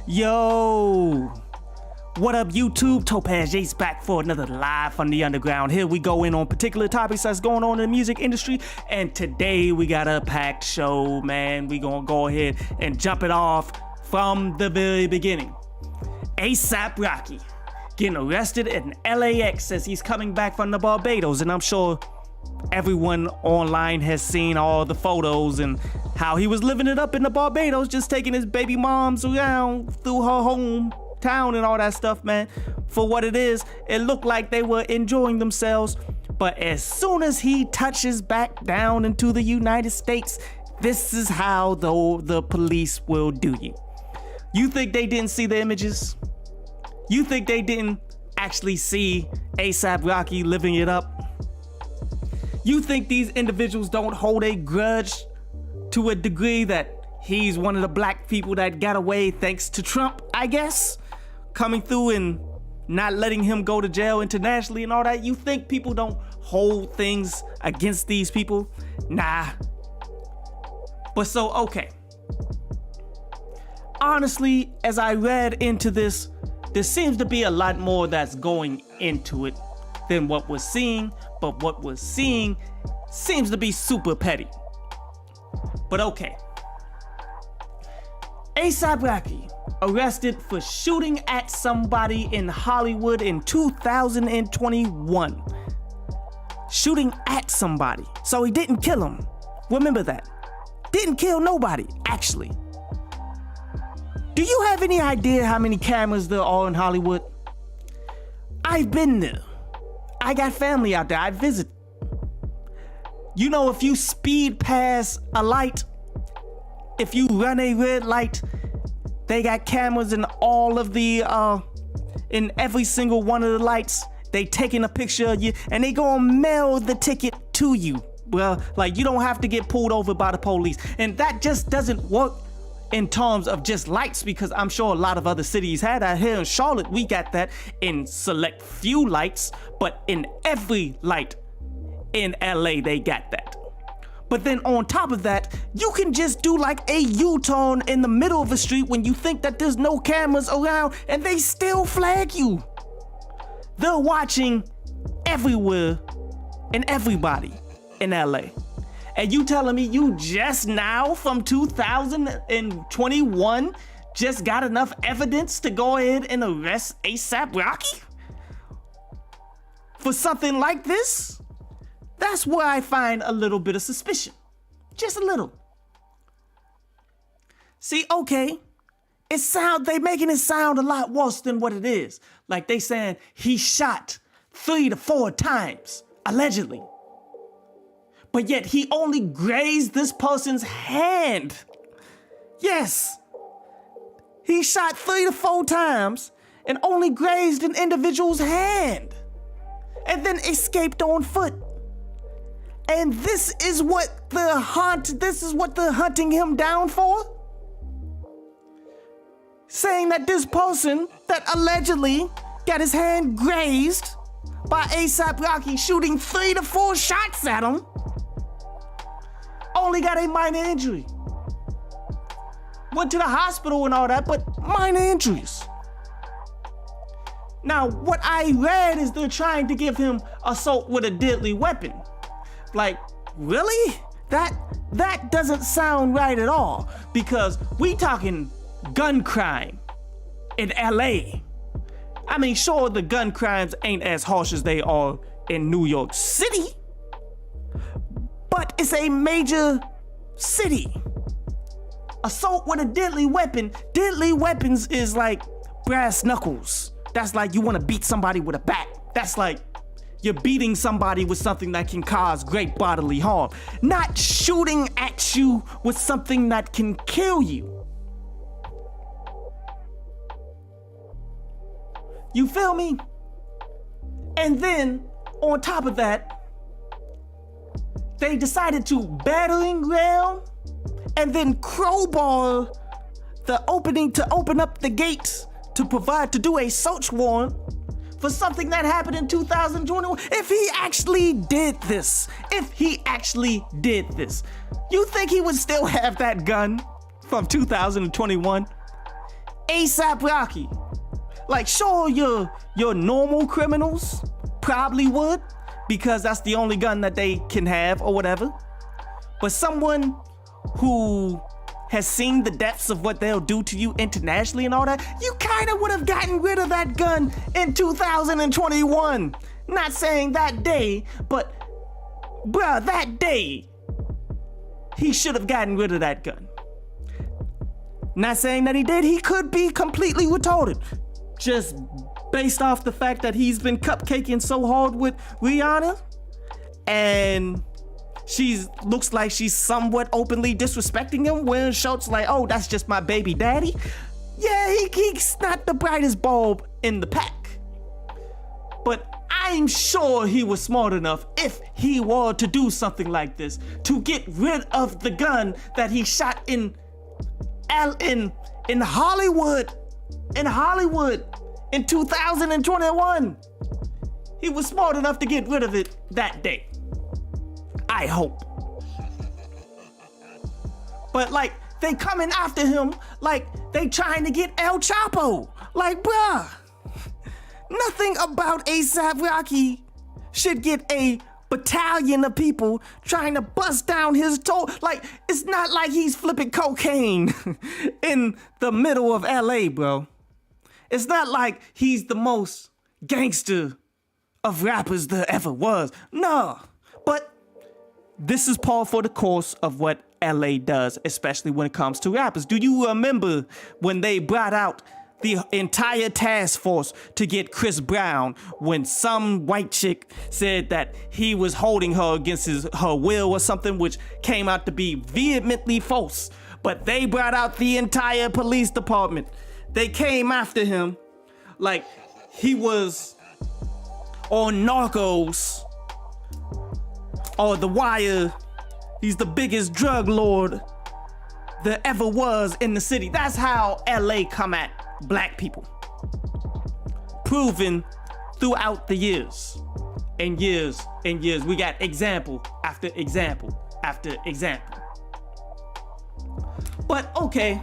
Yo, what up YouTube? Topaz Yates back for another Live from the Underground. Here we go in on particular topics that's going on in the music industry, and today we got a packed show, man. We gonna go ahead and jump it off from the very beginning. A$AP Rocky getting arrested in LAX as he's coming back from the Barbados, and I'm sure everyone online has seen all the photos and how he was living it up in the Barbados, just taking his baby moms around through her hometown and all that stuff, man. For what it is, it looked like they were enjoying themselves, but as soon as he touches back down into the United States, this is how the police will do you. You think they didn't see the images? You think they didn't actually see A$AP Rocky living it up? You think these individuals don't hold a grudge to a degree that he's one of the black people that got away thanks to Trump, I guess? Coming through and not letting him go to jail internationally and all that? You think people don't hold things against these people? Nah. But so, okay. Honestly, as I read into this, there seems to be a lot more that's going into it than what we're seeing, but what we're seeing seems to be super petty. But okay. A$AP Rocky arrested for shooting at somebody in Hollywood in 2021. Shooting at somebody. So he didn't kill him. Remember that. Didn't kill nobody, actually. Do you have any idea how many cameras there are in Hollywood? I've been there. I got family out there. I visit. You know, if you speed past a light, if you run a red light, they got cameras in all of the, in every single one of the lights. They taking a picture of you and they gonna mail the ticket to you. Well, like, you don't have to get pulled over by the police. And that just doesn't work in terms of just lights, because I'm sure a lot of other cities had that. Here in Charlotte, we got that in select few lights, but in every light in LA, they got that. But then on top of that, you can just do like a U-turn in the middle of a street when you think that there's no cameras around and they still flag you. They're watching everywhere and everybody in LA. And you telling me you just now from 2021 just got enough evidence to go ahead and arrest A$AP Rocky? For something like this? That's where I find a little bit of suspicion. Just a little. See, okay, they making it sound a lot worse than what it is. Like they saying he shot 3 to 4 times, allegedly. But yet he only grazed this person's hand. Yes. He shot 3 to 4 times and only grazed an individual's hand. And then escaped on foot. And this is what they're hunting him down for? Saying that this person that allegedly got his hand grazed by A$AP Rocky shooting 3 to 4 shots at him only got a minor injury. Went to the hospital and all that, but minor injuries. Now, what I read is they're trying to give him assault with a deadly weapon. Like, really? That doesn't sound right at all, because we talking gun crime in LA. I mean, sure, the gun crimes ain't as harsh as they are in New York City, but it's a major city. Assault with a deadly weapon. Deadly weapons is like brass knuckles. That's like you want to beat somebody with a bat. That's like you're beating somebody with something that can cause great bodily harm. Not shooting at you with something that can kill you. You feel me? And then, on top of that, they decided to battering ram and then crowbar the opening to open up the gates to do a search warrant for something that happened in 2021. If he actually did this, you think he would still have that gun from 2021? A$AP Rocky. Like, sure, your normal criminals probably would, because that's the only gun that they can have or whatever. But someone who has seen the depths of what they'll do to you internationally and all that, you kind of would have gotten rid of that gun in 2021. Not saying that day, but bruh, that day, he should have gotten rid of that gun. Not saying that he did. He could be completely retarded. Just based off the fact that he's been cupcaking so hard with Rihanna, and looks like she's somewhat openly disrespecting him, wearing shirts like, oh, that's just my baby daddy. Yeah, he's not the brightest bulb in the pack. But I'm sure he was smart enough, if he were to do something like this, to get rid of the gun that he shot in Hollywood. In Hollywood in 2021. He was smart enough to get rid of it that day. I hope. But like, they coming after him like they trying to get El Chapo. Like, bruh, nothing about A$AP Rocky should get a battalion of people trying to bust down his door. Like, it's not like he's flipping cocaine in the middle of LA, bro. It's not like he's the most gangster of rappers there ever was. No, but this is par for the course of what LA does, especially when it comes to rappers. Do you remember when they brought out the entire task force to get Chris Brown when some white chick said that he was holding her against her will or something, which came out to be vehemently false? But they brought out the entire police department. They came after him like he was on Narcos or The Wire. He's the biggest drug lord there ever was in the city. That's how LA come at black people. Proven throughout the years and years and years. We got example after example after example. But okay,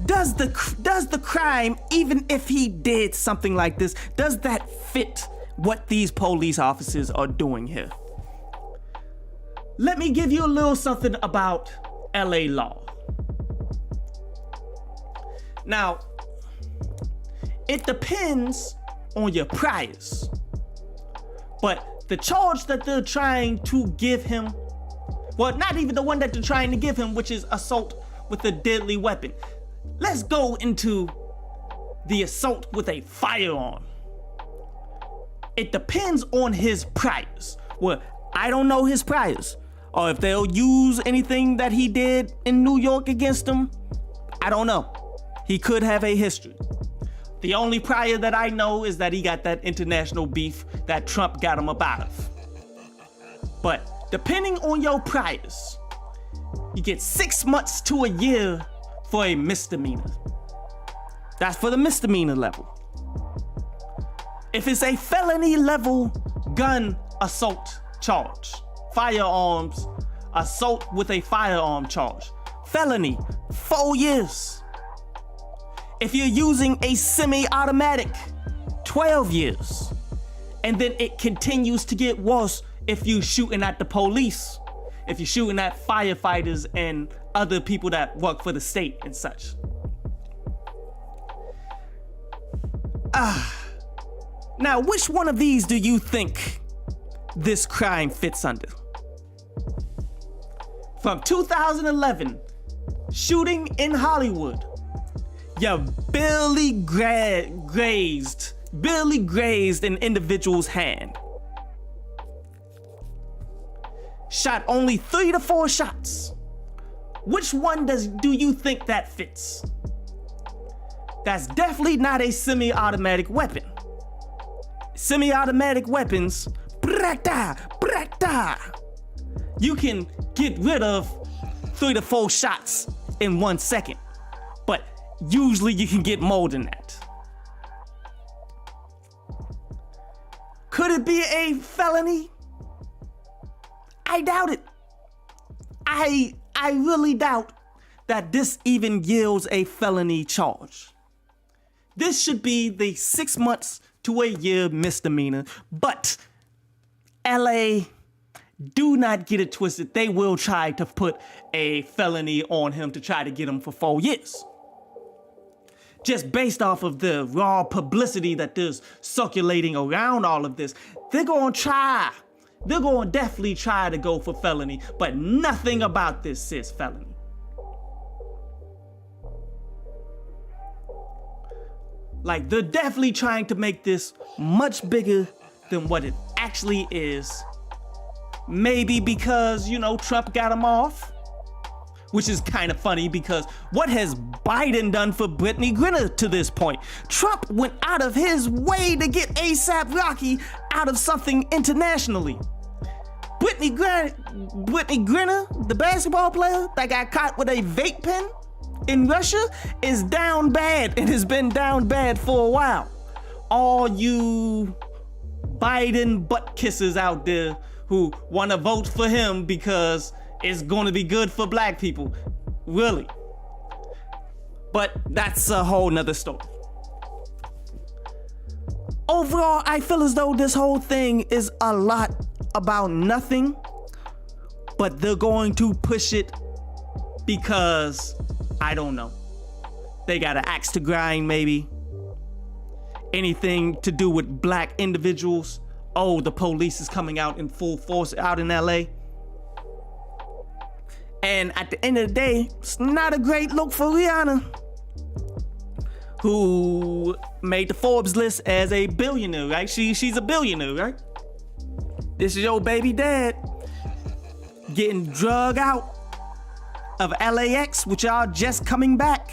does the crime, even if he did something like this, does that fit what these police officers are doing here? Let me give you a little something about LA law. Now, it depends on your priors, but the charge that they're trying to give him, well, not even the one that they're trying to give him, which is assault with a deadly weapon. Let's go into the assault with a firearm. It depends on his priors. Well, I don't know his priors, or if they'll use anything that he did in New York against him. I don't know. He could have a history. The only prior that I know is that he got that international beef that Trump got him up out of. But depending on your priors, you get 6 months to a year for a misdemeanor. That's for the misdemeanor level. If it's a felony level gun assault charge, firearms, assault with a firearm charge, felony, 4 years. If you're using a semi-automatic, 12 years. And then it continues to get worse if you're shooting at the police, if you're shooting at firefighters and other people that work for the state and such. Now, which one of these do you think this crime fits under? From 2011, shooting in Hollywood, you barely grazed an individual's hand. Shot only 3 to 4 shots. Which one do you think that fits? That's definitely not a semi-automatic weapon. Semi-automatic weapons, you can get rid of 3 to 4 shots in 1 second. But usually you can get more than that. Could it be a felony? I doubt it. I really doubt that this even yields a felony charge. This should be the 6 months to a year misdemeanor, but LA, do not get it twisted. They will try to put a felony on him to try to get him for 4 years. Just based off of the raw publicity that is circulating around all of this, they're going to definitely try to go for felony, but nothing about this says felony. Like, they're definitely trying to make this much bigger than what it actually is. Maybe because, Trump got him off. Which is kind of funny because what has Biden done for Brittany Griner to this point? Trump went out of his way to get A$AP Rocky out of something internationally. Brittany Griner, the basketball player that got caught with a vape pen in Russia, is down bad and has been down bad for a while. All you Biden butt kissers out there who want to vote for him because it's going to be good for black people. Really. But that's a whole nother story. Overall, I feel as though this whole thing is a lot about nothing, but they're going to push it because, I don't know, they got an axe to grind maybe. Anything to do with black individuals. Oh, the police is coming out in full force out in LA. And at the end of the day, it's not a great look for Rihanna, who made the Forbes list as a billionaire, right? She's a billionaire, right? This is your baby dad getting drug out of LAX, which are just coming back.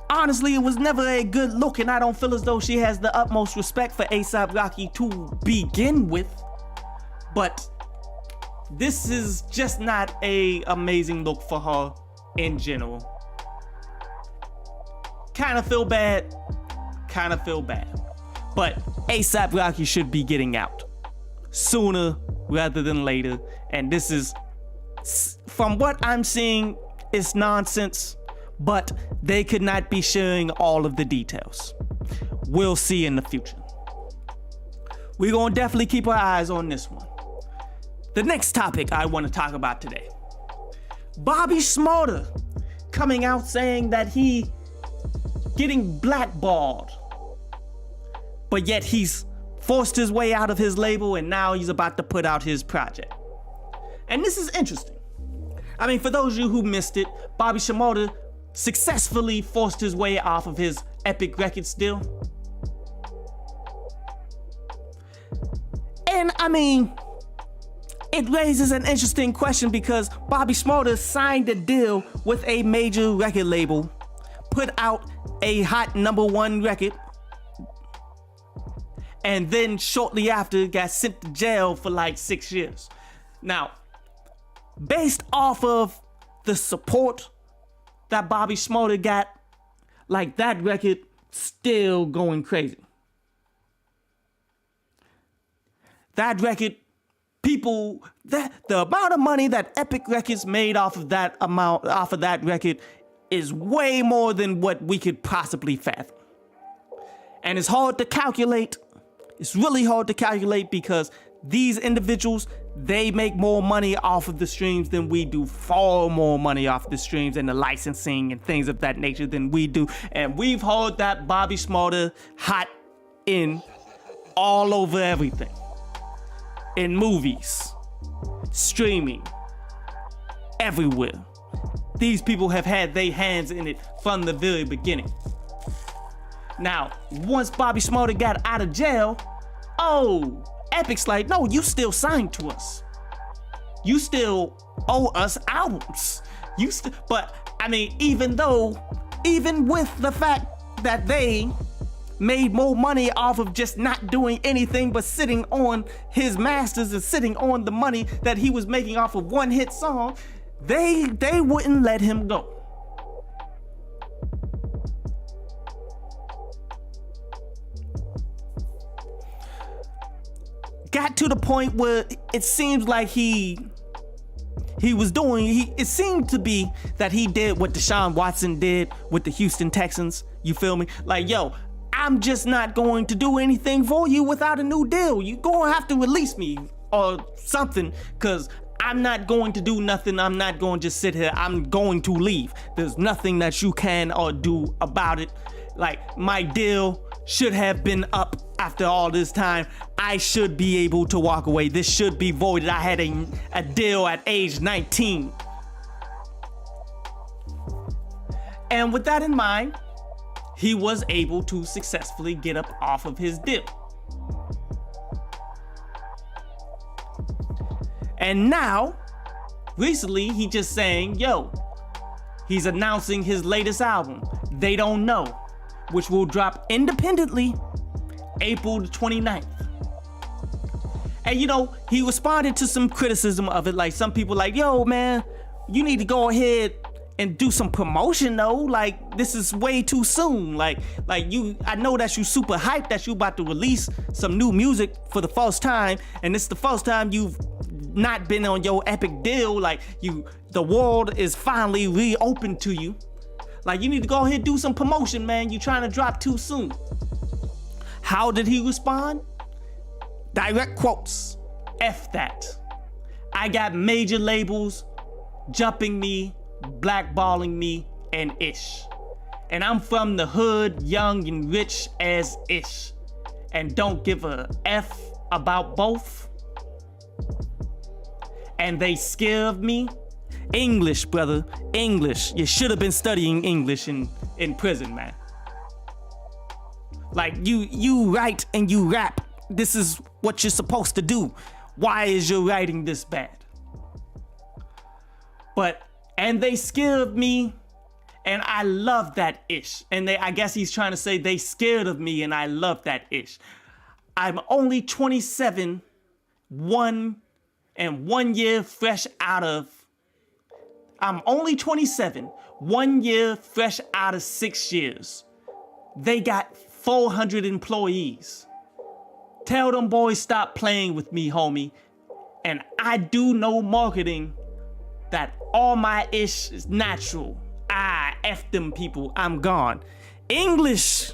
Honestly, it was never a good look, and I don't feel as though she has the utmost respect for A$AP Rocky to begin with. But this is just not a amazing look for her in general. Kind of feel bad. But A$AP Rocky should be getting out sooner rather than later. And this is, from what I'm seeing, it's nonsense. But they could not be sharing all of the details. We'll see in the future. We're going to definitely keep our eyes on this one. The next topic I want to talk about today. Bobby Shmurda coming out saying that he getting blackballed, but yet he's forced his way out of his label and now he's about to put out his project. And this is interesting. I mean, for those of you who missed it, Bobby Shmurda successfully forced his way off of his Epic Records deal. And I mean, it raises an interesting question because Bobby Shmurda signed a deal with a major record label, put out a hot #1 record, and then shortly after got sent to jail for like 6 years. Now, based off of the support that Bobby Shmurda got, like, that record still going crazy. That record, the amount of money that Epic Records made off of that record is way more than what we could possibly fathom. And it's hard to calculate. It's really hard to calculate because these individuals, they make more money off of the streams than we do, far more money off the streams and the licensing and things of that nature than we do. And we've heard that Bobby Shmurda hot in all over everything. In movies, streaming, everywhere. These people have had their hands in it from the very beginning. Now, once Bobby Shmurda got out of jail, Epic's like, no, you still signed to us. You still owe us albums. But I mean, even with the fact that they made more money off of just not doing anything but sitting on his masters and sitting on the money that he was making off of one hit song, they wouldn't let him go. Got to the point where it seems like he he was doing, it seemed to be that he did what Deshaun Watson did with the Houston Texans. You feel me? Like, yo, I'm just not going to do anything for you without a new deal. You gonna have to release me or something, because I'm not going to do nothing. I'm not going to just sit here. I'm going to leave. There's nothing that you can or do about it. Like, my deal should have been up after all this time. I should be able to walk away. This should be voided. I had a deal at age 19. And with that in mind, he was able to successfully get up off of his deal. And now, recently, he just saying, yo, he's announcing his latest album, They Don't Know, which will drop independently April the 29th. And you know, he responded to some criticism of it. Like, some people like, yo, man, you need to go ahead and do some promotion though. Like, this is way too soon. Like you, I know that you super hyped that you about to release some new music for the first time, and it's the first time you've not been on your epic deal. Like, the world is finally reopened to you. Like, you need to go ahead and do some promotion, man. You trying to drop too soon. How did he respond? Direct quotes. F that. I got major labels jumping me, blackballing me, and ish. And I'm from the hood, young and rich as ish. And don't give a F about both. And they scared me. English, brother, English. You should have been studying English in prison, man. Like, you write and you rap. This is what you're supposed to do. Why is your writing this bad? And they scared me, and I love that ish. And I guess he's trying to say they scared of me, and I love that ish. I'm only 27, 1 year fresh out of 6 years. They got 400 employees. Tell them boys stop playing with me, homie. And I do no marketing. That all my ish is natural. F them people, I'm gone. English.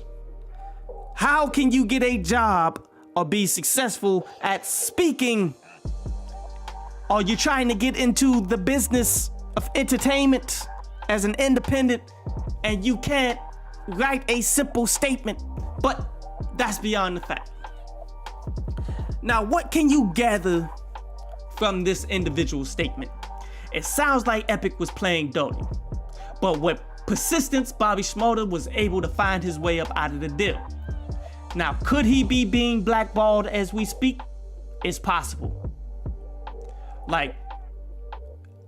How can you get a job or be successful at speaking? Are you trying to get into the business of entertainment as an independent and you can't write a simple statement? But that's beyond the fact. Now, what can you gather from this individual statement? It sounds like Epic was playing dirty, but with persistence, Bobby Shmurda was able to find his way up out of the deal. Now, could he be being blackballed as we speak? It's possible. Like,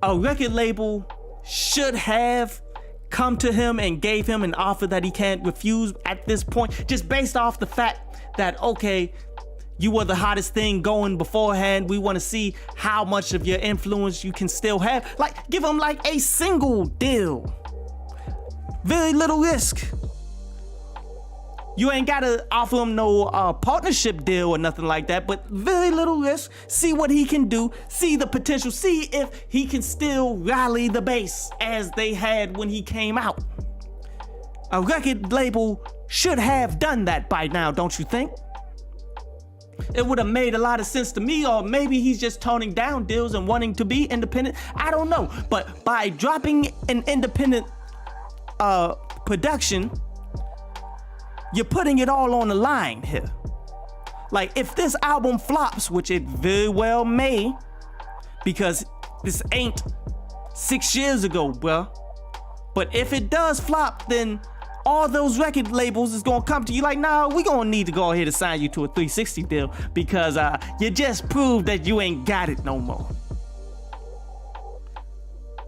a record label should have come to him and gave him an offer that he can't refuse at this point, just based off the fact that, okay, you were the hottest thing going beforehand. We want to see how much of your influence you can still have. Like, give him like a single deal. Very little risk. You ain't gotta offer him no partnership deal or nothing like that, but very little risk. See what he can do. See the potential. See if he can still rally the base as they had when he came out. A record label should have done that by now, don't you think? It would have made a lot of sense to me, or maybe he's just toning down deals and wanting to be independent. I don't know. But by dropping an independent production, you're putting it all on the line here. Like, if this album flops, which it very well may, because this ain't 6 years ago, bruh. But if it does flop, then all those record labels is gonna come to you like, nah, we gonna need to go ahead and sign you to a 360 deal because you just proved that you ain't got it no more.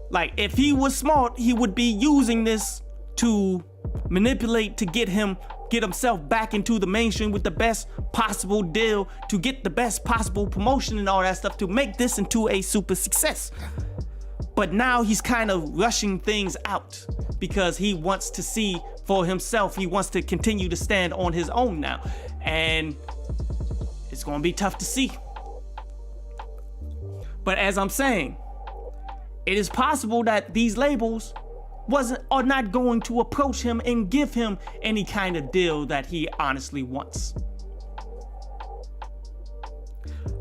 Like, if he was smart, he would be using this to manipulate to get himself back into the mainstream with the best possible deal, to get the best possible promotion and all that stuff, to make this into a super success. But now he's kind of rushing things out because he wants to see for himself. He wants to continue to stand on his own now. And it's going to be tough to see. But as I'm saying, it is possible that these labels are not going to approach him and give him any kind of deal that he honestly wants.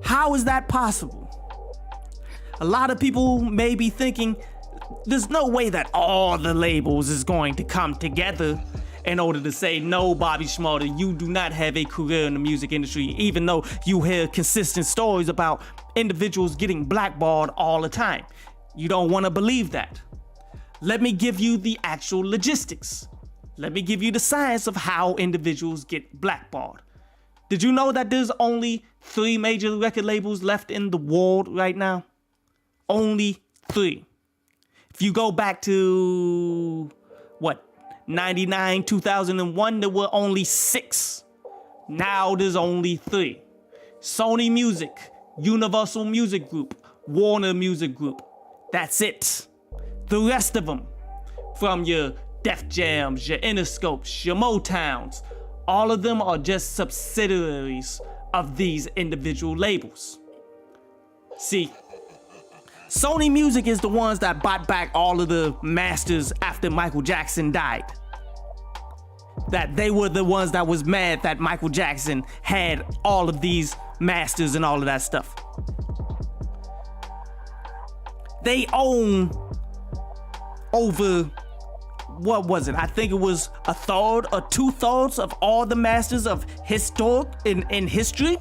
How is that possible? A lot of people may be thinking there's no way that all the labels is going to come together in order to say, no, Bobby Shmurda, you do not have a career in the music industry, even though you hear consistent stories about individuals getting blackballed all the time. You don't want to believe that. Let me give you the actual logistics. Let me give you the science of how individuals get blackballed. Did you know that there's only 3 major record labels left in the world right now? Only 3. If you go back to, 99, 2001, there were only 6. Now there's only 3. Sony Music, Universal Music Group, Warner Music Group. That's it. The rest of them, from your Def Jams, your Interscopes, your Motowns, all of them are just subsidiaries of these individual labels. See, Sony Music is the ones that bought back all of the masters after Michael Jackson died. That they were the ones that was mad that Michael Jackson had all of these masters and all of that stuff. They own over, what was it? I think it was 1/3 or 2/3 of all the masters of in history.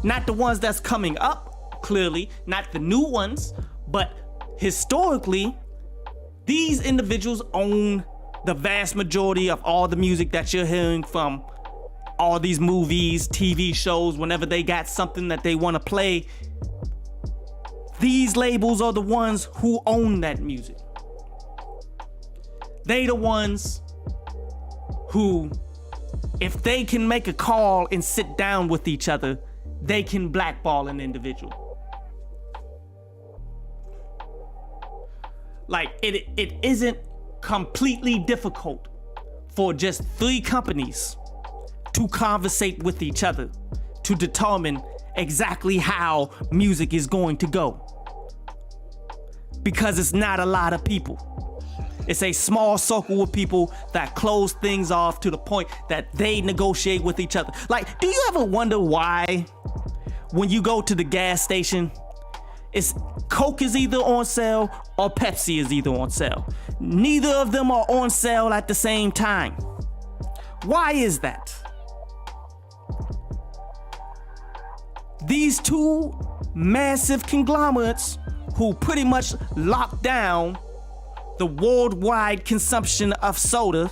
Not the ones that's coming up, clearly, not the new ones, but historically, these individuals own the vast majority of all the music that you're hearing from all these movies, TV shows. Whenever they got something that they want to play, these labels are the ones who own that music. They the ones who, if they can make a call and sit down with each other, they can blackball an individual. Like, it isn't completely difficult for just 3 companies to conversate with each other to determine exactly how music is going to go. Because it's not a lot of people. It's a small circle of people that close things off to the point that they negotiate with each other. Like, do you ever wonder why when you go to the gas station, it's Coke is either on sale or Pepsi is either on sale? Neither of them are on sale at the same time. Why is that? These 2 massive conglomerates who pretty much lock down the worldwide consumption of soda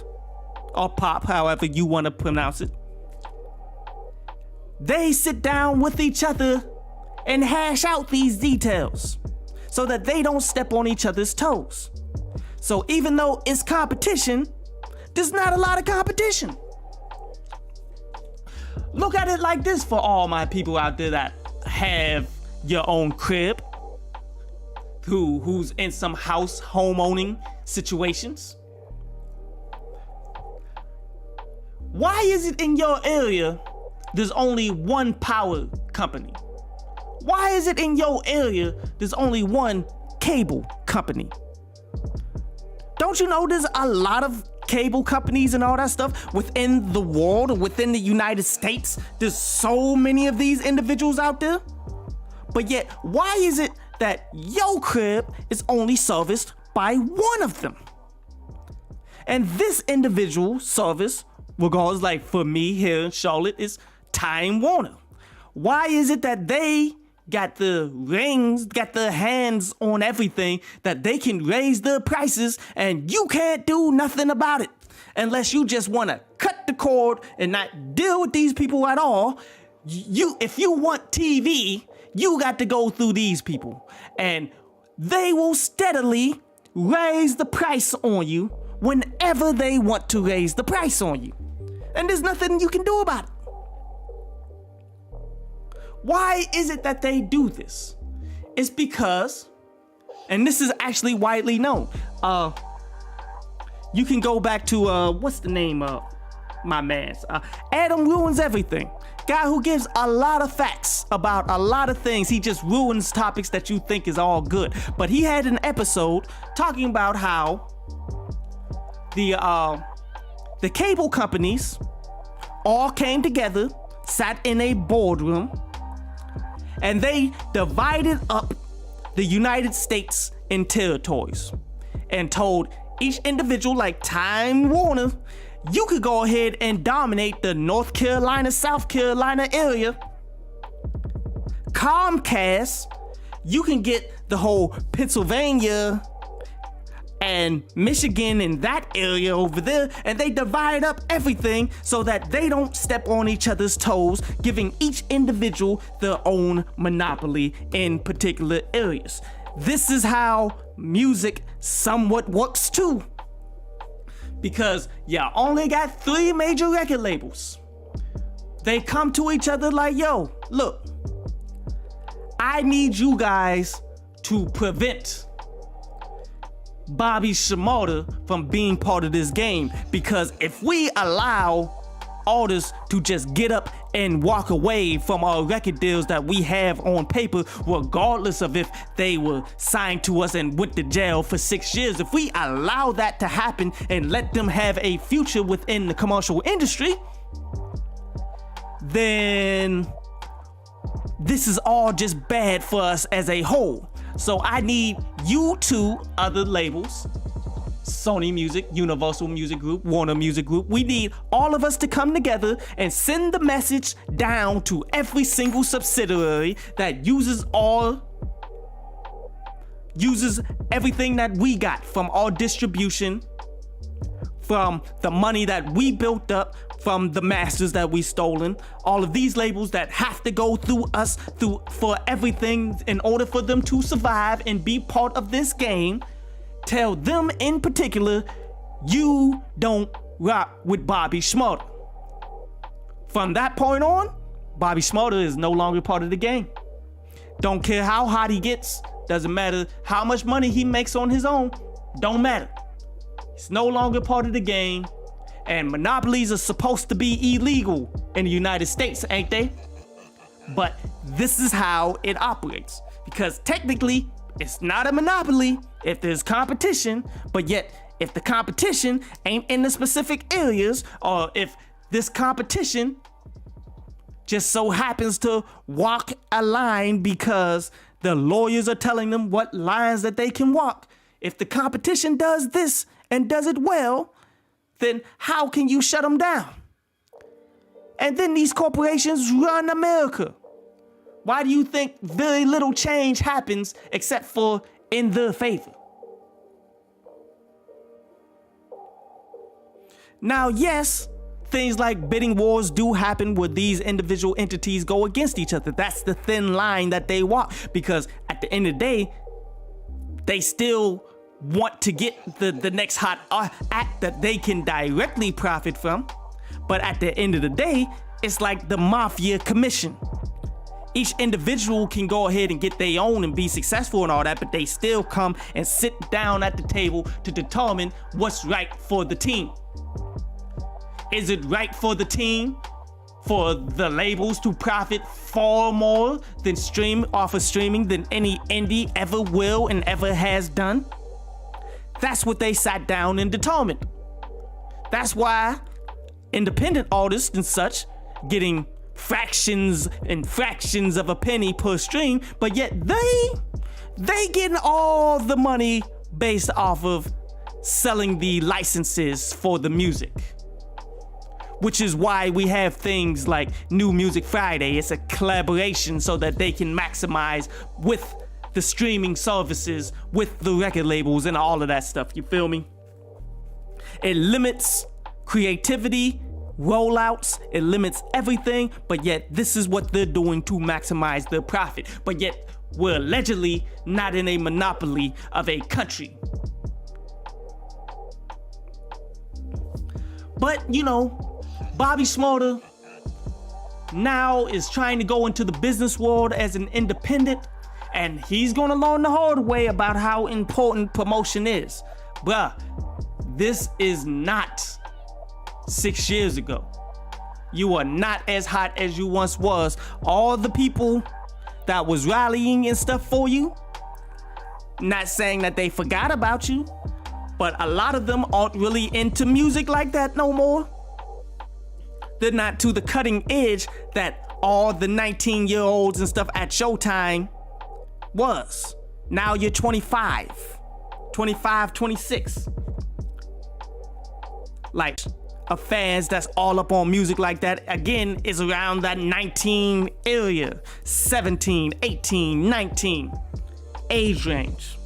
or pop, however you want to pronounce it. They sit down with each other and hash out these details so that they don't step on each other's toes. So even though it's competition, there's not a lot of competition. Look at it like this for all my people out there that have your own crib, who's in some home owning situations. Why is it in your area there's only one power company? Why is it in your area there's only one cable company? Don't you know there's a lot of cable companies and all that stuff within the world or within the United States? There's so many of these individuals out there. But yet, why is it that your crib is only serviced by one of them? And this individual service, regardless, like for me here in Charlotte, is Time Warner. Why is it that they got the rings, got the hands on everything, that they can raise the prices and you can't do nothing about it unless you just want to cut the cord and not deal with these people at all? If you want TV, you got to go through these people, and they will steadily raise the price on you whenever they want to raise the price on you. And there's nothing you can do about it. Why is it that they do this? It's because, and this is actually widely known, you can go back to, what's the name of my man's? Adam Ruins Everything. Guy who gives a lot of facts about a lot of things. He just ruins topics that you think is all good. But he had an episode talking about how the cable companies all came together, sat in a boardroom, and they divided up the United States in territories and told each individual, like Time Warner, you could go ahead and dominate the North Carolina, South Carolina area. Comcast, you can get the whole Pennsylvania and Michigan and that area over there, and they divide up everything so that they don't step on each other's toes, giving each individual their own monopoly in particular areas. This is how music somewhat works too. Because you only got 3 major record labels. They come to each other like, yo, look, I need you guys to prevent Bobby Shmurda from being part of this game, because if we allow artists to just get up and walk away from our record deals that we have on paper, regardless of if they were signed to us and went to jail for 6 years, if we allow that to happen and let them have a future within the commercial industry, then this is all just bad for us as a whole. So I need you two other labels, Sony Music, Universal Music Group, Warner Music Group, we need all of us to come together and send the message down to every single subsidiary that uses everything that we got from our distribution, from the money that we built up, from the masters that we stolen, all of these labels that have to go through us for everything in order for them to survive and be part of this game. Tell them in particular, you don't rock with Bobby Shmurda. From that point on, Bobby Shmurda is no longer part of the game. Don't care how hot he gets, doesn't matter how much money he makes on his own, don't matter. It's no longer part of the game, and monopolies are supposed to be illegal in the United States, ain't they? But this is how it operates, because technically it's not a monopoly if there's competition, but yet if the competition ain't in the specific areas, or if this competition just so happens to walk a line because the lawyers are telling them what lines that they can walk, if the competition does this and does it well, then how can you shut them down? And then these corporations run America. Why do you think very little change happens except for in their favor? Now, yes, things like bidding wars do happen where these individual entities go against each other. That's the thin line that they walk, because at the end of the day, they still want to get the next hot act that they can directly profit from. But at the end of the day, it's like the mafia commission. Each individual can go ahead and get their own and be successful and all that, but they still come and sit down at the table to determine what's right for the team. Is it right for the team for the labels to profit far more than streaming than any indie ever will and ever has done? That's what they sat down and determined. That's why independent artists and such getting fractions and fractions of a penny per stream, but yet they getting all the money based off of selling the licenses for the music. Which is why we have things like New Music Friday. It's a collaboration so that they can maximize with the streaming services, with the record labels and all of that stuff, you feel me? It limits creativity, rollouts, it limits everything, but yet this is what they're doing to maximize their profit. But yet we're allegedly not in a monopoly of a country. But you know, Bobby Shmurda now is trying to go into the business world as an independent, and he's gonna learn the hard way about how important promotion is. Bruh, this is not 6 years ago. You are not as hot as you once was. All the people that was rallying and stuff for you, not saying that they forgot about you, but a lot of them aren't really into music like that no more. They're not to the cutting edge that all the 19-year-olds and stuff at Showtime was. Now you're 25, 26. Like, of fans that's all up on music like that, again, is around that 19 area, 17, 18, 19 age range.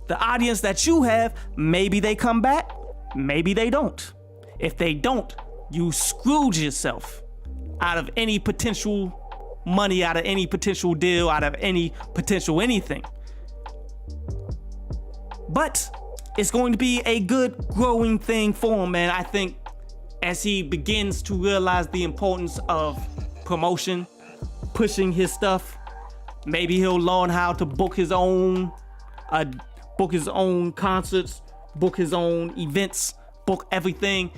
The audience that you have, maybe they come back, maybe they don't. If they don't, you screwed yourself out of any potential money, out of any potential deal, out of any potential anything. But it's going to be a good growing thing for him, man. I think as he begins to realize the importance of promotion, pushing his stuff, maybe he'll learn how to book his own concerts, book his own events, book everything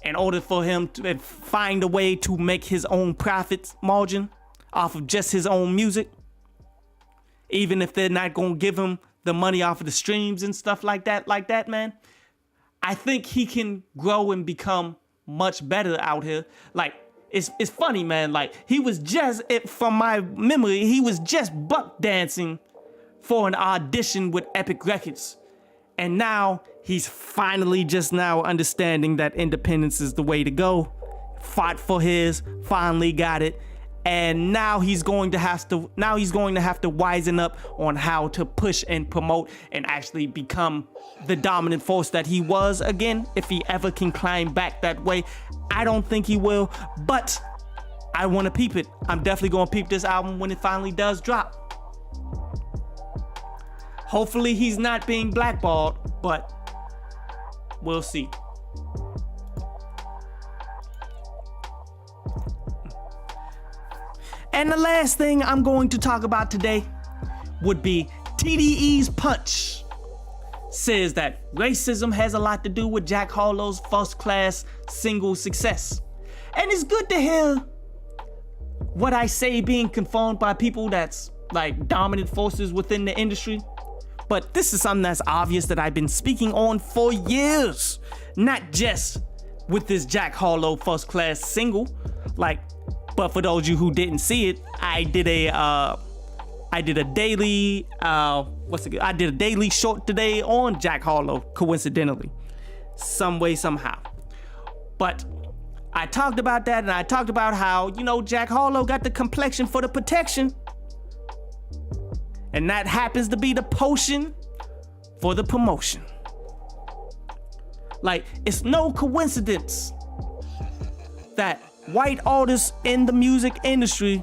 in order for him to find a way to make his own profit margin off of just his own music. Even if they're not going to give him the money off of the streams and stuff like that, man. I think he can grow and become much better out here. Like, it's funny, man. Like, he was just, from my memory, he was just buck dancing for an audition with Epic Records. And now he's finally just now understanding that independence is the way to go. Fought for his, finally got it. And now he's going to have to wisen up on how to push and promote and actually become the dominant force that he was again, if he ever can climb back that way. I don't think he will, but I want to peep it. I'm definitely going to peep this album when it finally does drop. Hopefully he's not being blackballed, but we'll see. And the last thing I'm going to talk about today would be TDE's Punch. Says that racism has a lot to do with Jack Harlow's first class single success. And it's good to hear what I say being confirmed by people that's like dominant forces within the industry. But this is something that's obvious that I've been speaking on for years. Not just with this Jack Harlow first class single. But for those of you who didn't see it, I did a daily short today on Jack Harlow, coincidentally, some way, somehow. But I talked about that, and I talked about how, Jack Harlow got the complexion for the protection. And that happens to be the potion for the promotion. Like, it's no coincidence that white artists in the music industry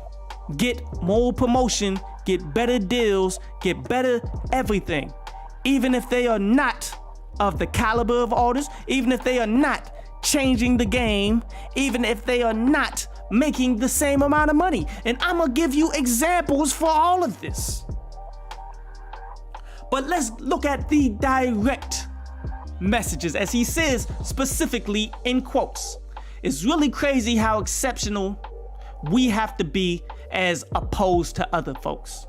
get more promotion, get better deals, get better everything. Even if they are not of the caliber of artists, even if they are not changing the game, even if they are not making the same amount of money. And I'm gonna give you examples for all of this. But let's look at the direct messages, as he says specifically in quotes. It's really crazy how exceptional we have to be as opposed to other folks.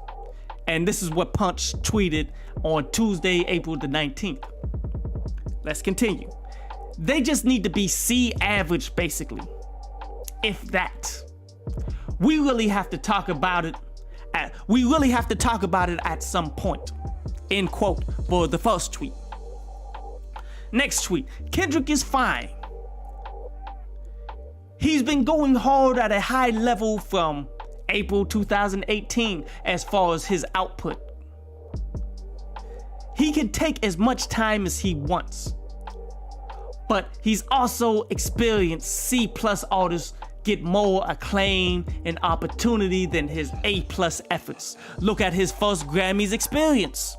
And this is what Punch tweeted on Tuesday, April the 19th. Let's continue. They just need to be C average, basically. If that. We really have to talk about it at some point. End quote for the first tweet. Next tweet. Kendrick is fine. He's been going hard at a high level from April 2018 as far as his output. He can take as much time as he wants. But he's also experienced C+ artists get more acclaim and opportunity than his A+ efforts. Look at his first Grammys experience.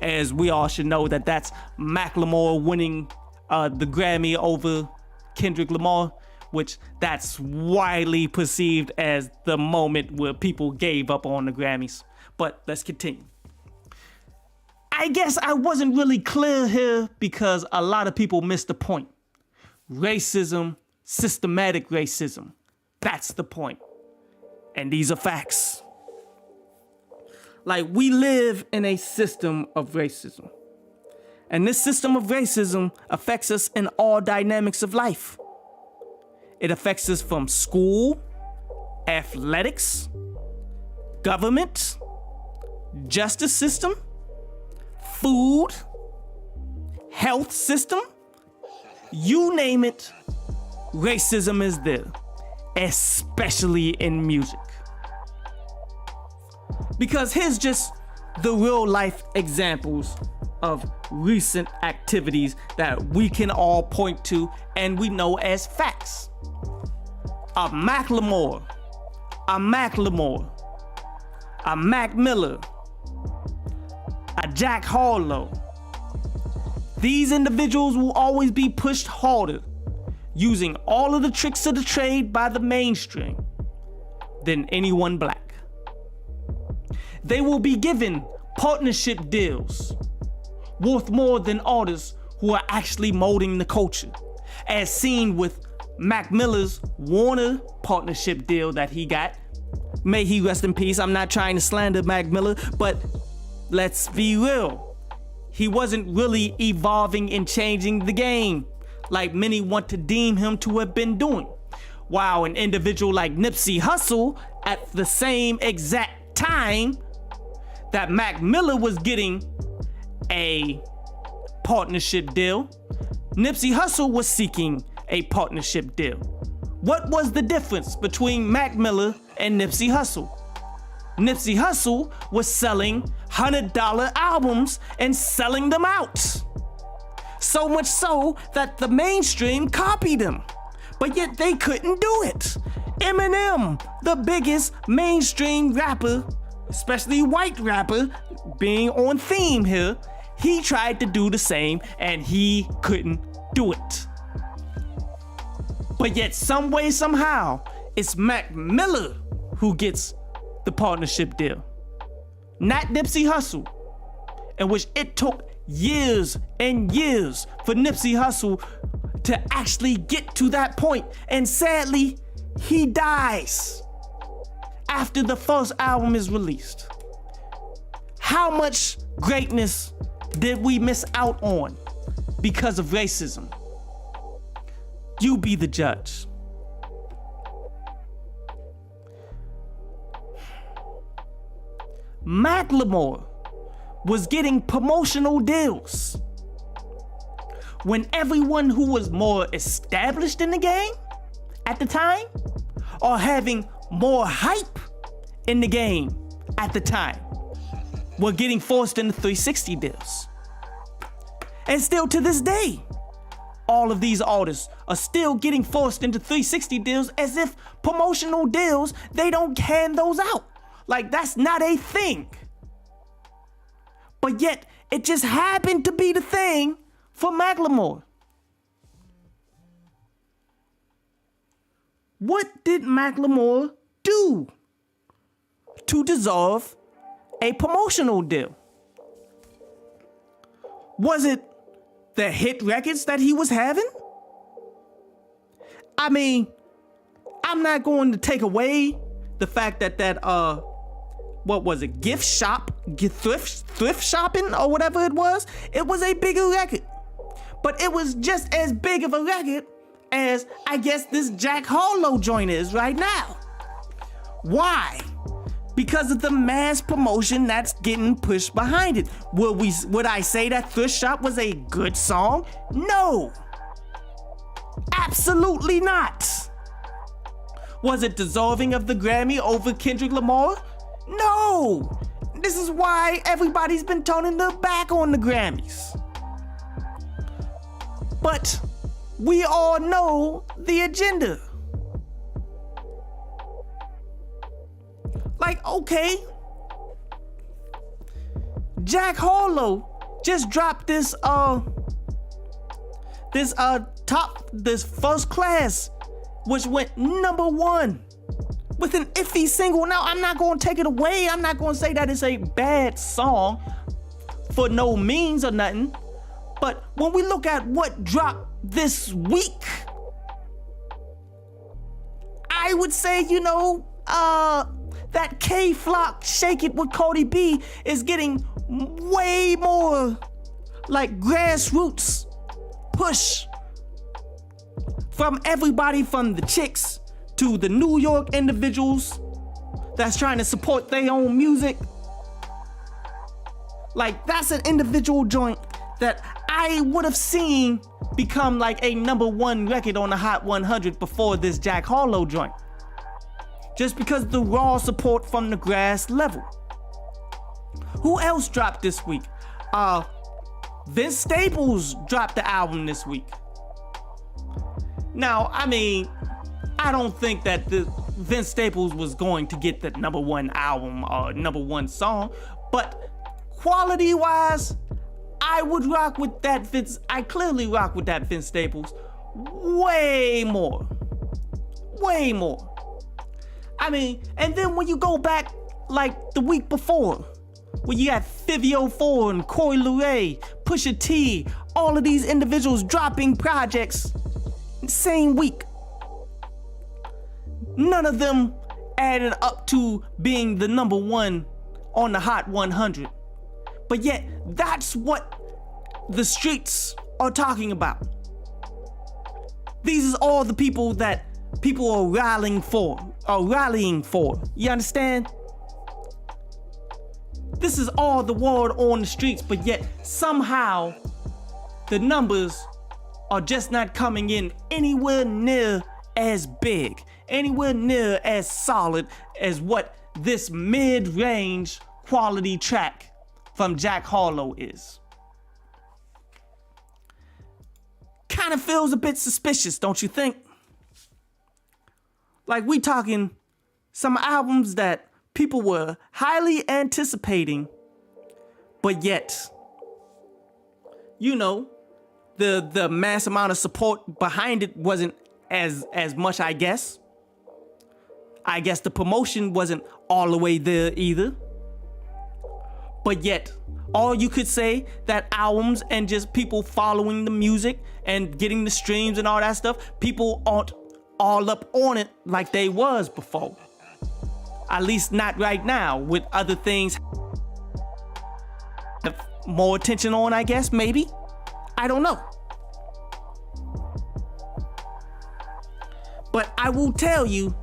As we all should know that's Macklemore winning the Grammy over Kendrick Lamar, which that's widely perceived as the moment where people gave up on the Grammys. But let's continue. I guess I wasn't really clear here because a lot of people missed the point. Racism systematic racism. That's the point. And these are facts. Like, we live in a system of racism. And this system of racism affects us in all dynamics of life. It affects us from school, athletics, government, justice system, food, health system. You name it, racism is there, especially in music. Because here's just the real life examples of recent activities that we can all point to and we know as facts. A Macklemore, a Mac Miller, a Jack Harlow. These individuals will always be pushed harder, using all of the tricks of the trade by the mainstream, than anyone black. They will be given partnership deals worth more than artists who are actually molding the culture, as seen with Mac Miller's Warner partnership deal that he got. May he rest in peace. I'm not trying to slander Mac Miller, but let's be real. He wasn't really evolving and changing the game like many want to deem him to have been doing. While an individual like Nipsey Hussle, at the same exact time that Mac Miller was getting a partnership deal, Nipsey Hussle was seeking a partnership deal. What was the difference between Mac Miller and Nipsey Hussle? Nipsey Hussle was selling $100 albums and selling them out. So much so that the mainstream copied him, but yet they couldn't do it. Eminem, the biggest mainstream rapper, especially white rapper, being on theme here, he tried to do the same and he couldn't do it. But yet some way, somehow, it's Mac Miller who gets the partnership deal, not Nipsey Hussle, in which it took years and years for Nipsey Hussle to actually get to that point. And sadly, he dies after the first album is released. How much greatness did we miss out on because of racism? You be the judge. Macklemore was getting promotional deals when everyone who was more established in the game at the time, or having more hype in the game at the time, were getting forced into 360 deals. And still to this day, all of these artists are still getting forced into 360 deals as if promotional deals, they don't hand those out. Like, that's not a thing. But yet, it just happened to be the thing for Macklemore. What did Macklemore do to deserve a promotional deal? Was it the hit records that he was having? I mean, I'm not going to take away the fact that what was it, gift shop, thrift shopping or whatever it was a bigger record. But it was just as big of a record as, I guess, this Jack Harlow joint is right now. Why? Because of the mass promotion that's getting pushed behind it. Would I say that Thrift Shop was a good song? No. Absolutely not. Was it deserving of the Grammy over Kendrick Lamar? No! This is why everybody's been turning their back on the Grammys. But we all know the agenda. Like, okay, Jack Harlow just dropped this First Class, which went #1 with an iffy single. Now, I'm not going to take it away. I'm not going to say that it's a bad song for no means or nothing. But when we look at what dropped this week, I would say, that K-Flock Shake It with Cardi B is getting way more like grassroots push from everybody, from the chicks to the New York individuals that's trying to support their own music. Like, that's an individual joint that I would have seen become like a #1 record on the Hot 100 before this Jack Harlow joint. Just because of the raw support from the grass level. Who else dropped this week? Vince Staples dropped the album this week. Now, I mean, I don't think that the Vince Staples was going to get the #1 album or #1 song, but quality-wise, I would rock with that Vince. I clearly rock with that Vince Staples way more. Way more. I mean, and then when you go back like the week before, when you had Fivio 4 and Coi Leray, Pusha T, all of these individuals dropping projects the same week. None of them added up to being the #1 on the Hot 100. But yet, that's what the streets are talking about. These are all the people that people are rallying for. You understand? This is all the word on the streets, but yet somehow the numbers are just not coming in anywhere near as big, anywhere near as solid as what this mid-range quality track from Jack Harlow is. Kind of feels a bit suspicious, don't you think? Like, we talking some albums that people were highly anticipating, but yet, the mass amount of support behind it wasn't as much, I guess. I guess the promotion wasn't all the way there either. But yet, all you could say that albums and just people following the music and getting the streams and all that stuff, people aren't all up on it like they was before. At least not right now, with other things more attention on, I guess, maybe. I don't know. But I will tell you,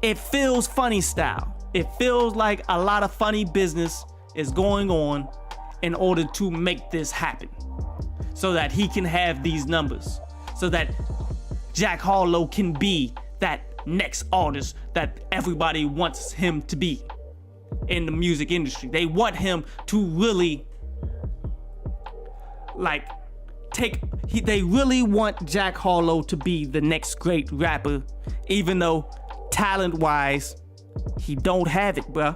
it feels funny style. It feels like a lot of funny business is going on in order to make this happen. So that he can have these numbers. So that Jack Harlow can be that next artist that everybody wants him to be in the music industry. They want him to really they really want Jack Harlow to be the next great rapper, even though talent-wise, he don't have it, bruh.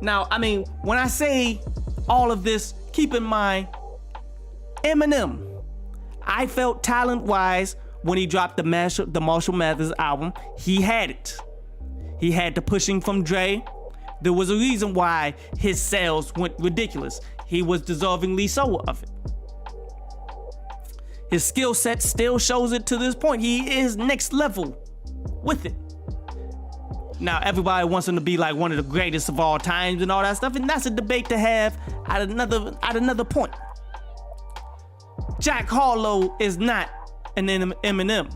Now, I mean, when I say all of this, keep in mind, Eminem, I felt talent-wise when he dropped the Marshall Mathers album, he had it. He had the pushing from Dre. There was a reason why his sales went ridiculous. He was deservingly so of it. His skill set still shows it to this point. He is next level with it. Now, everybody wants him to be like one of the greatest of all times and all that stuff, and that's a debate to have at another point. Jack Harlow is not an Eminem,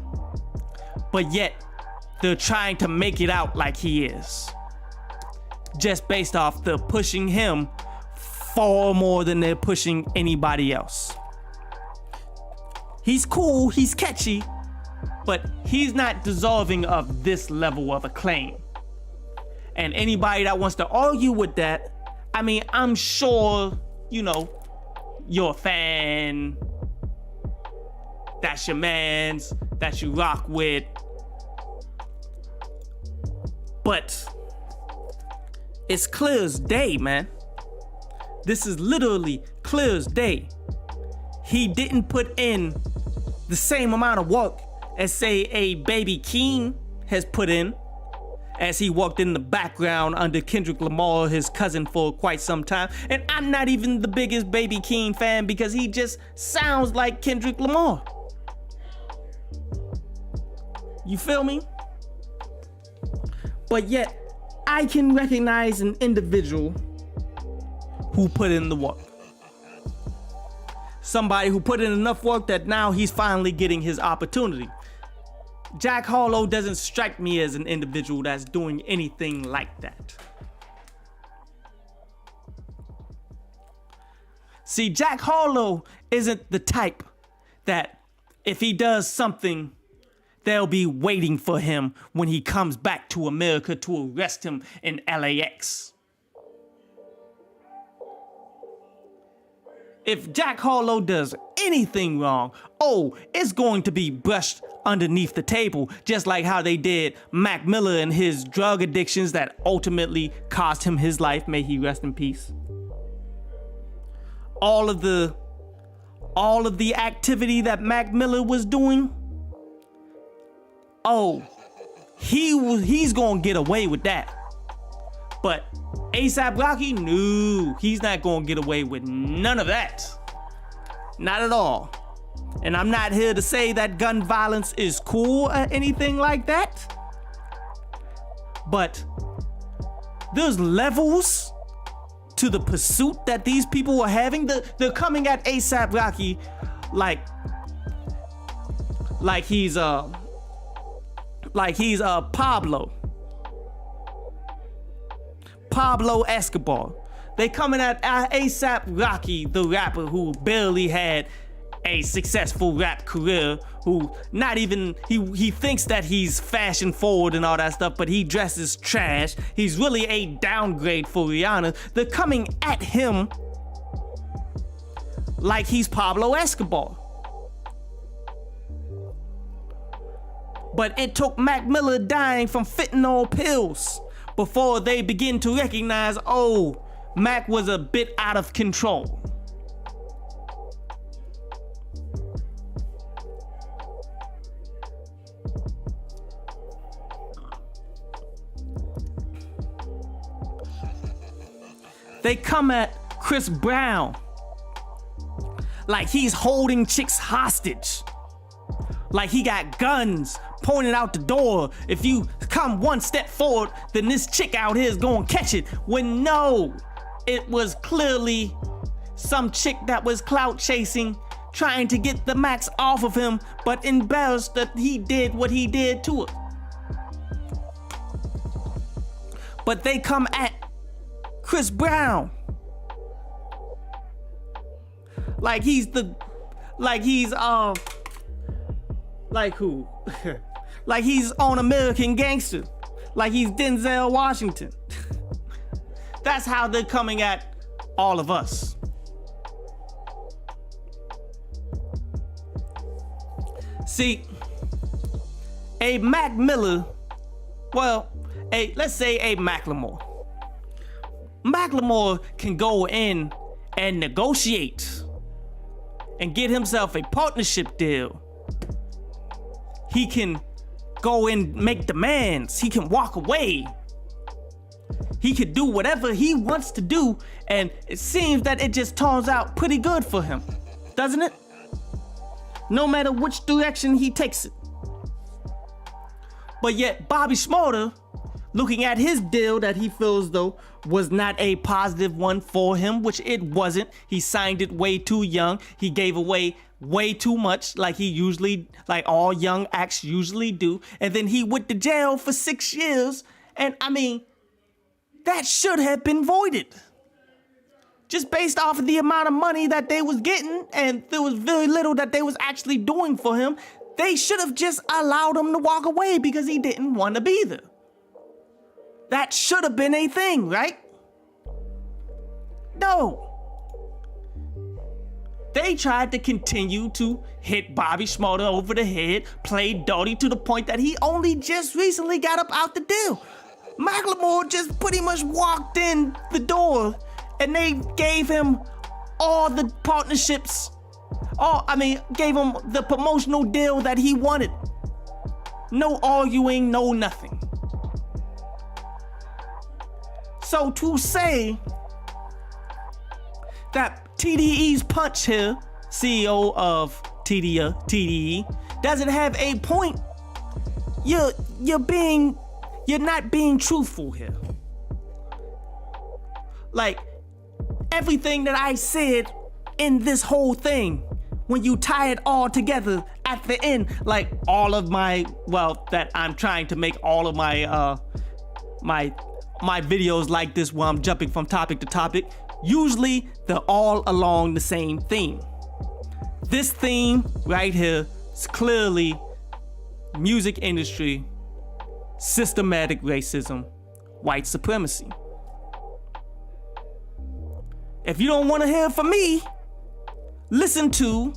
but yet they're trying to make it out like he is. Just based off the pushing him far more than they're pushing anybody else. He's cool, he's catchy, but he's not deserving of this level of acclaim. And anybody that wants to argue with that, I mean, I'm sure, you're a fan, that's your mans, that you rock with. But it's clear as day, man. This is literally clear as day. He didn't put in the same amount of work as, say, a Baby Keem has put in, as he walked in the background under Kendrick Lamar, his cousin, for quite some time. And I'm not even the biggest Baby Keem fan because he just sounds like Kendrick Lamar. You feel me? But yet, I can recognize an individual who put in the work. Somebody who put in enough work that now he's finally getting his opportunity. Jack Harlow doesn't strike me as an individual that's doing anything like that. See, Jack Harlow isn't the type that if he does something, they'll be waiting for him when he comes back to America to arrest him in LAX. If Jack Harlow does anything wrong, it's going to be brushed underneath the table, just like how they did Mac Miller and his drug addictions that ultimately cost him his life. May he rest in peace. All of the activity that Mac Miller was doing, he's gonna get away with that. But A$AP Rocky, no, he's not gonna get away with none of that. Not at all. And I'm not here to say that gun violence is cool or anything like that. But there's levels to the pursuit that these people were having. They're coming at A$AP Rocky like he's Pablo Escobar. They coming at A$AP Rocky, the rapper who barely had a successful rap career, who not even, he thinks that he's fashion forward and all that stuff, but he dresses trash. He's really a downgrade for Rihanna. They're coming at him like he's Pablo Escobar. But it took Mac Miller dying from fentanyl pills before they begin to recognize, Mac was a bit out of control. They come at Chris Brown like he's holding chicks hostage. Like he got guns pointed out the door. If you come one step forward, then this chick out here is gonna catch it. When no, it was clearly some chick that was clout chasing, trying to get the max off of him, but embarrassed that he did what he did to her. But they come at Chris Brown like he's like who? Like he's on American Gangster. Like he's Denzel Washington. That's how they're coming at all of us. See, a Mac Miller, let's say a Macklemore. Macklemore can go in and negotiate and get himself a partnership deal. He can go and make demands. He can walk away. He could do whatever he wants to do, and it seems that it just turns out pretty good for him, doesn't it? No matter which direction he takes it. But yet Bobby Shmurda, looking at his deal that he feels though was not a positive one for him, which it wasn't. He signed it way too young. He gave away way too much, like all young acts usually do. And then he went to jail for 6 years. And I mean, that should have been voided. Just based off of the amount of money that they was getting, and there was very little that they was actually doing for him. They should have just allowed him to walk away because he didn't want to be there. That should have been a thing, right? No. They tried to continue to hit Bobby Shmurda over the head, play dirty to the point that he only just recently got up out the deal. Macklemore just pretty much walked in the door and they gave him all the partnerships. Gave him the promotional deal that he wanted. No arguing, no nothing. So to say that TDE's Punch here, CEO of TDE, doesn't have a point, you're not being truthful here. Like, everything that I said in this whole thing, when you tie it all together at the end, like all of that I'm trying to make all of my my videos like this where I'm jumping from topic to topic, usually they're all along the same theme. This theme right here is clearly music industry, systematic racism, white supremacy. If you don't want to hear from me, listen to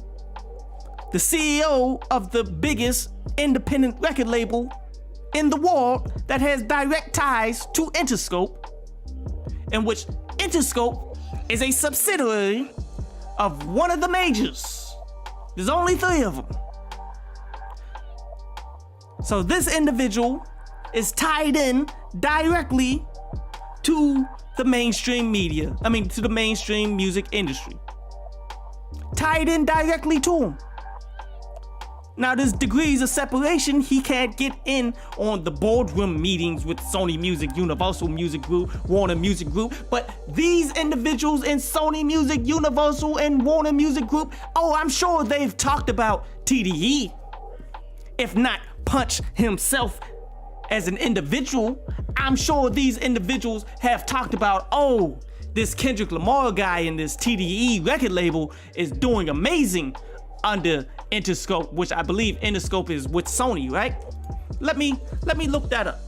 the CEO of the biggest independent record label in the world that has direct ties to Interscope, in which Interscope is a subsidiary of one of the majors. There's only 3 of them. So this individual is tied in directly to the mainstream media. To the mainstream music industry. Tied in directly to him. Now, there's degrees of separation. He can't get in on the boardroom meetings with Sony Music, Universal Music Group, Warner Music Group. But these individuals in Sony Music, Universal, and Warner Music Group, I'm sure they've talked about TDE. If not Punch himself as an individual, I'm sure these individuals have talked about, this Kendrick Lamar guy in this TDE record label is doing amazing under Interscope, which I believe Interscope is with Sony, right? Let me look that up.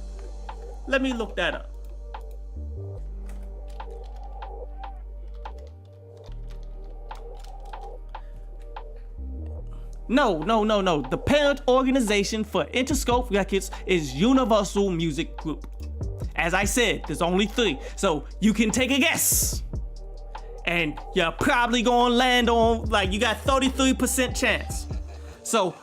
No. The parent organization for Interscope Records is Universal Music Group. As I said, there's only 3, so you can take a guess. And you're probably gonna land on, you got 33% chance. So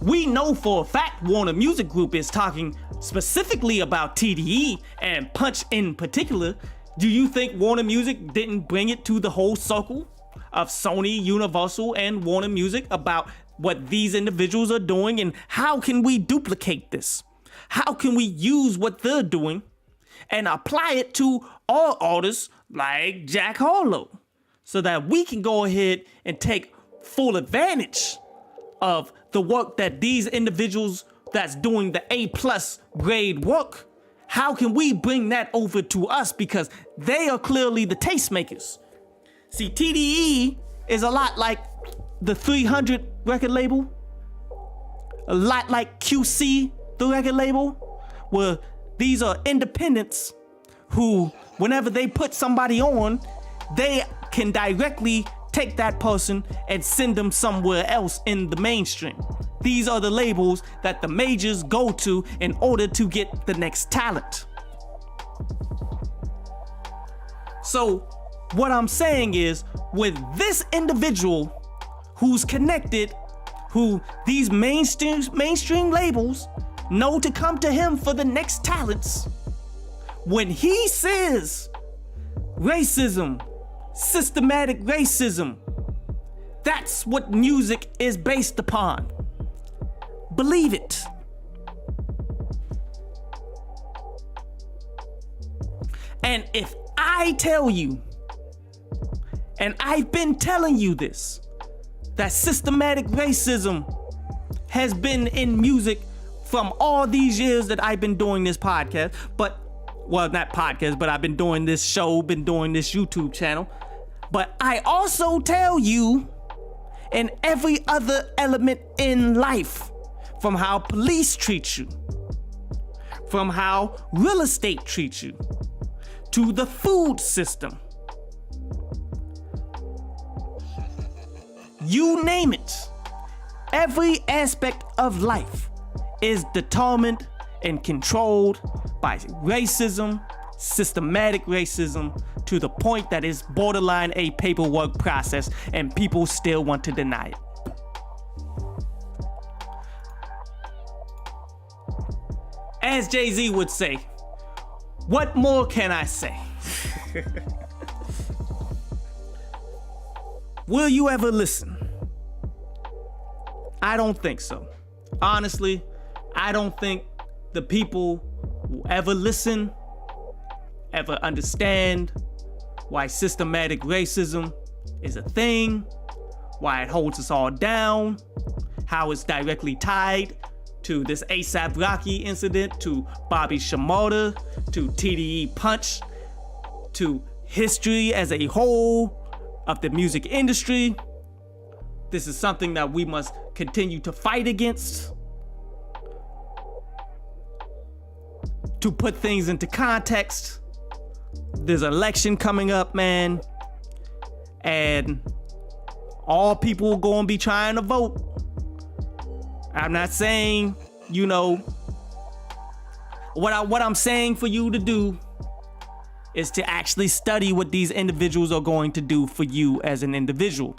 we know for a fact Warner Music Group is talking specifically about TDE and Punch in particular. Do you think Warner Music didn't bring it to the whole circle of Sony, Universal, and Warner Music about what these individuals are doing, and how can we duplicate this? How can we use what they're doing and apply it to our artists like Jack Harlow, so that we can go ahead and take full advantage of the work that these individuals that's doing the A+ grade work? How can we bring that over to us? Because they are clearly the tastemakers. See, TDE is a lot like the 300 record label, a lot like QC, the record label, where these are independents who, whenever they put somebody on, they can directly take that person and send them somewhere else in the mainstream. These are the labels that the majors go to in order to get the next talent. So what I'm saying is, with this individual who's connected, who these mainstream labels know to come to him for the next talents, when he says racism, systematic racism, that's what music is based upon. Believe it. And if I tell you, and I've been telling you this, that systematic racism has been in music from all these years that I've been doing this podcast, not podcast, but I've been doing this show, been doing this YouTube channel. But I also tell you in every other element in life, from how police treat you, from how real estate treats you, to the food system. You name it. Every aspect of life is determined and controlled by racism, systematic racism, to the point that it's borderline a paperwork process, and people still want to deny it. As Jay-Z would say, what more can I say? Will you ever listen? I don't think so. Honestly, I don't think the people will ever listen, ever understand why systematic racism is a thing, why it holds us all down, how it's directly tied to this A$AP Rocky incident, to Bobby Shmurda, to TDE Punch, to history as a whole of the music industry. This is something that we must continue to fight against. To put things into context, there's an election coming up, man, and all people are gonna be trying to vote. I'm not saying, what I'm saying for you to do is to actually study what these individuals are going to do for you as an individual.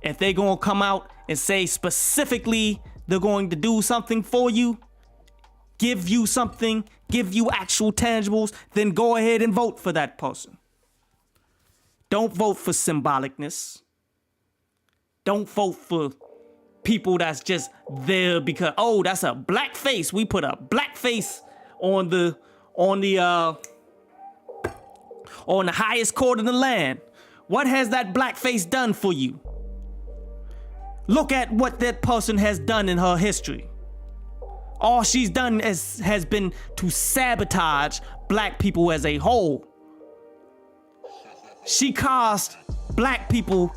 If they're gonna come out and say specifically they're going to do something for you, give you something, give you actual tangibles, then go ahead and vote for that person. Don't vote for symbolicness. Don't vote for people that's just there because, oh, that's a black face. We put a black face on the highest court in the land. What has that black face done for you? Look at what that person has done in her history. All she's done has been to sabotage black people as a whole. She cost black people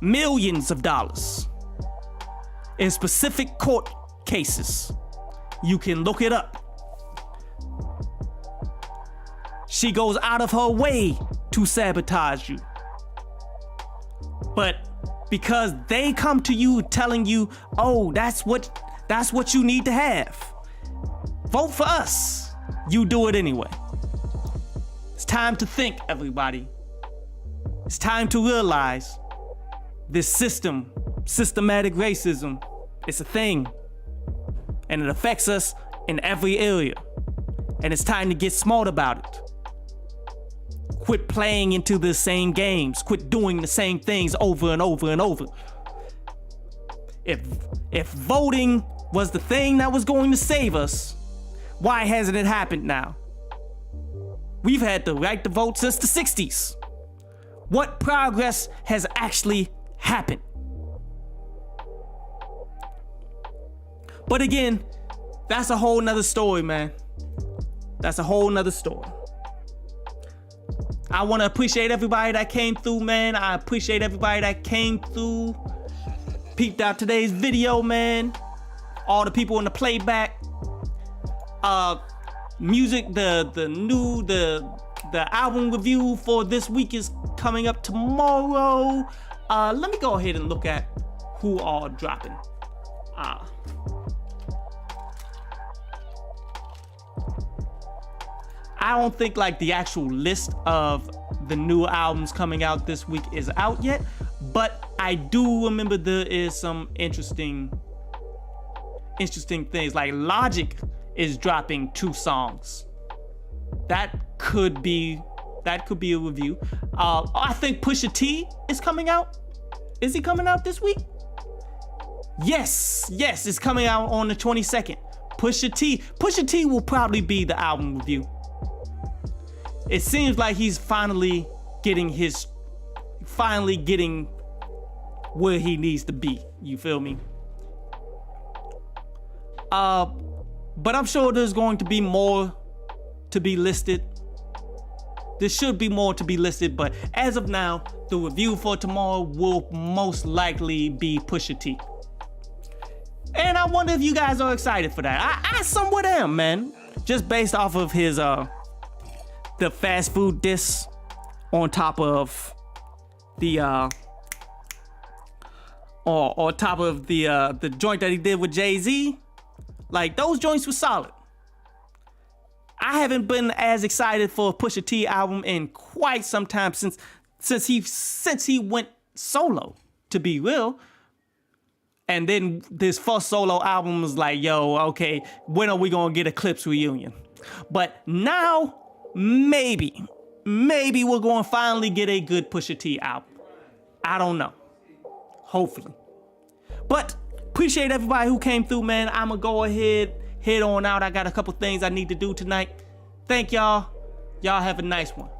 millions of dollars in specific court cases. You can look it up. She goes out of her way to sabotage you. But because they come to you telling you, oh, that's what you need to have, vote for us, you do it anyway. It's time to think, everybody. It's time to realize this systematic racism, it's a thing, and it affects us in every area, and it's time to get smart about it. Quit playing into the same games. Quit doing the same things over and over and over. If voting was the thing that was going to save us, why hasn't it happened now? We've had the right to vote since the 60s. What progress has actually happened? But again, that's a whole nother story, man. That's a whole nother story. I want to appreciate everybody that came through, man. I appreciate everybody that came through, peeped out today's video, man. All the people in the playback. Music, the album review for this week is coming up tomorrow. Let me go ahead and look at who all dropping. I don't think like the actual list of the new albums coming out this week is out yet, but I do remember there is some interesting things. Like Logic is dropping 2 songs. That could be a review. I think Pusha T is coming out. Is he coming out this week? Yes, it's coming out on the 22nd. Pusha T will probably be the album review. It seems like he's finally getting where he needs to be. You feel me? But I'm sure there's going to be more to be listed. There should be more to be listed, but as of now, the review for tomorrow will most likely be Pusha T. And I wonder if you guys are excited for that. I somewhat am, man. Just based off of his the fast food diss on top of the on top of the joint that he did with Jay-Z. Like, those joints were solid. I haven't been as excited for a Pusha T album in quite some time since he went solo, to be real. And then this first solo album was like, yo, okay, when are we gonna get a Clips reunion? But now, maybe we're gonna finally get a good Pusha T album. I don't know. Hopefully. But appreciate everybody who came through, man. I'ma go ahead, head on out. I got a couple things I need to do tonight. Thank y'all. Y'all have a nice one.